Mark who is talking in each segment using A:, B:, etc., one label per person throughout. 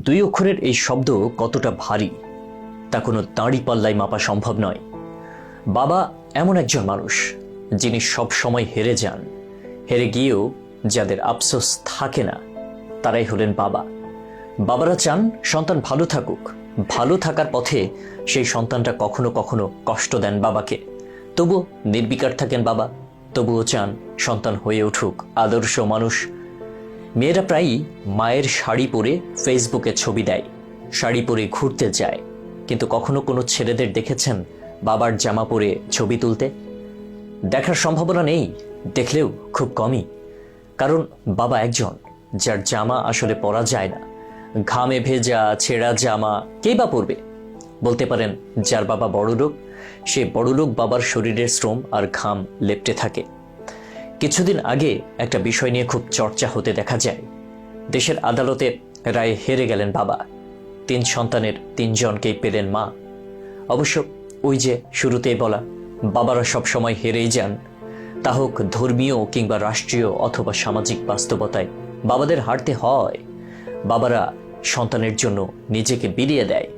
A: দুই অক্ষরের এই শব্দ কতটা ভারী তা কোনো দাঁড়ি পাল্লায় মাপা সম্ভব নয়। বাবা এমন একজন মানুষ যিনি সব সময় হেরে যান, হেরে গিয়েও যাদের আফসোস থাকে না তারাই হলেন বাবা। বাবারা চান সন্তান ভালো থাকুক, ভালো থাকার পথে সেই সন্তানটা কখনো কখনো কষ্ট দেন বাবাকে, তবু নির্বিকার থাকেন বাবা, তবুও চান সন্তান হয়ে উঠুক আদর্শ মানুষ। মেয়েরা প্রায়ই মায়ের শাড়ি পরে ফেসবুকে ছবি দেয়, শাড়ি পরে ঘুরতে যায়, কিন্তু কখনো কোনো ছেলেদের দেখেছেন বাবার জামা পরে ছবি তুলতে? দেখার সম্ভাবনা নেই, দেখলেও খুব কমই। কারণ বাবা একজন যার জামা আসলে পরা যায় না, ঘামে ভেজা ছেঁড়া জামা কে বা পরবে? বলতে পারেন যার বাবা বড়লোক, সে বড়লোক বাবার শরীরের শ্রম আর ঘাম লেপ্টে থাকে। কিছুদিন আগে একটা বিষয় নিয়ে খুব চর্চা হতে দেখা যায়। দেশের আদালতে রায়ে হেরে গেলেন বাবা, 3 সন্তানের 3 জনকেই পেলেন মা। অবশ্য ওই যে শুরুতেই বলা, বাবারা সবসময় হেরেই যান, তা হোক ধর্মীয় কিংবা রাষ্ট্রীয় অথবা সামাজিক বাস্তবতায় বাবাদের হারতে হয়। বাবারা সন্তানের জন্য নিজেকে বিলিয়ে দেয়,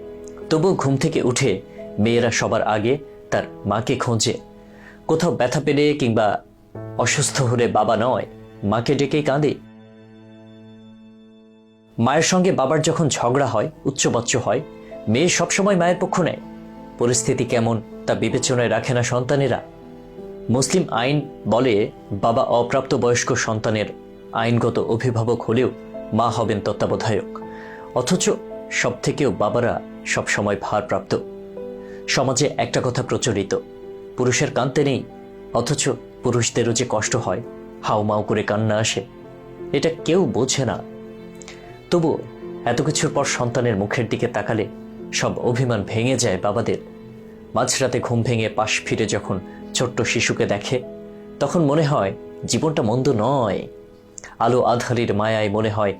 A: তবু ঘুম থেকে উঠে মেয়েরা সবার আগে তার মাকে খোঁজে। কোথাও ব্যথা পেলে কিংবা অসুস্থ হলে বাবা নয়, মাকে ডেকেই কাঁদে। মায়ের সঙ্গে বাবার যখন ঝগড়া হয়, উচ্চবাচ্য হয়, মেয়ে সবসময় মায়ের পক্ষ নেয়। পরিস্থিতি কেমন তা বিবেচনায় রাখে না সন্তানেরা। মুসলিম আইন বলে বাবা অপ্রাপ্তবয়স্ক সন্তানের আইনগত অভিভাবক হলেও মা হবেন তত্ত্বাবধায়ক, অথচ সব থেকেও বাবারা সবসময় ভারপ্রাপ্ত। সমাজে একটা কথা প্রচলিত, পুরুষের কাঁদতে নেই, অথচ পুরুষদেরও যে কষ্ট হয়, হাউমাউ করে কান্না আসে, এটা কেউ বোঝে না। তবু এত কিছুর পর সন্তানের মুখের দিকে তাকালে সব অভিমান ভেঙে যায় বাবাদের। মাঝরাতে ঘুম ভেঙে পাশ ফিরে যখন ছোট্ট শিশুকে দেখে, তখন মনে হয় জীবনটা মন্দ নয়। আলো আধারির মায়ায় মনে হয়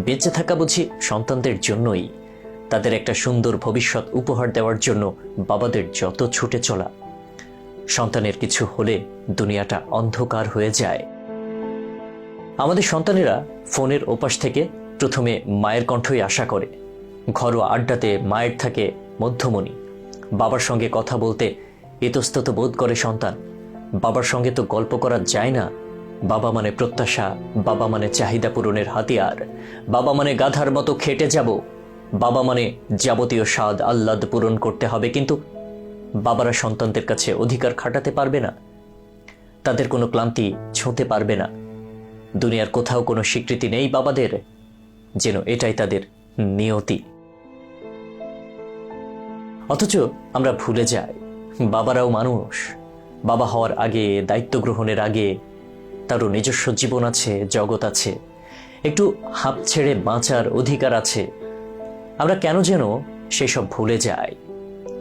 A: বেঁচে থাকা বুঝি সন্তানদের জন্যই, তাদের একটা সুন্দর ভবিষ্যৎ উপহার দেওয়ার জন্য বাবাদের যত ছুটে চলা। সন্তানের কিছু হলে দুনিয়াটা অন্ধকার হয়ে যায়। আমাদের সন্তানেরা ফোনের ওপাশ থেকে প্রথমে মায়ের কণ্ঠই আশা করে। ঘরোয়া আড্ডাতে মায়ের থাকে মধ্যমণি, বাবার সঙ্গে কথা বলতে ইতস্তত বোধ করে সন্তান। বাবার সঙ্গে তো গল্প করা যায় না। বাবা মানে প্রত্যাশা, বাবা মানে চাহিদা পূরণের হাতিয়ার, বাবা মানে গাধার মতো খেটে যাব, বাবা মানে যাবতীয় স্বাদ আহ্লাদ পূরণ করতে হবে। কিন্তু বাবারা সন্তানদের কাছে অধিকার খাটাতে পারবে না, তাদের কোনো ক্লান্তি ছুঁতে পারবে না। দুনিয়ার কোথাও কোনো স্বীকৃতি নেই বাবাদের, যেন এটাই তাদের নিয়তি। অথচ আমরা ভুলে যাই বাবারাও মানুষ। বাবা হওয়ার আগে, দায়িত্ব গ্রহণের আগে তারও নিজস্ব জীবন আছে, জগৎ আছে, একটু হাঁপ ছেড়ে বাঁচার অধিকার আছে। আমরা কেন যেন সেসব ভুলে যাই।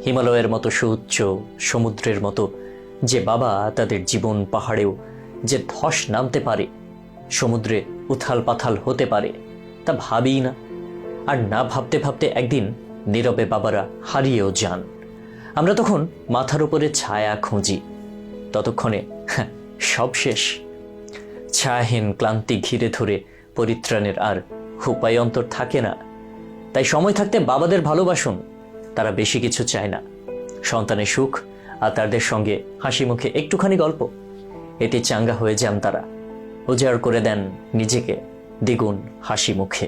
A: হিমালয়ের মতো সুউচ্চ, সমুদ্রের মতো যে বাবা, তাদের জীবন পাহাড়েও যে ধস নামতে পারে, সমুদ্রে উথাল পাথাল হতে পারে, তা ভাবি না। আর না ভাবতে ভাবতে একদিন নীরবে বাবারা হারিয়েও যান। আমরা তখন মাথার উপরে ছায়া খুঁজি, ততক্ষণে সব শেষ। ছায়াহীন ক্লান্তি ঘিরে ধরে পরিত্রাণের আর উপায়ন্তর থাকে না। তাই সময় থাকতে বাবাদের ভালোবাসুন। তারা বেশি কিছু চায় না, সন্তানের সুখ আর তাদের সঙ্গে হাসি মুখে একটুখানি গল্প, এতে চাঙ্গা হয়ে যান তারা। উজাড় করে দেন নিজেকে দ্বিগুণ হাসি মুখে।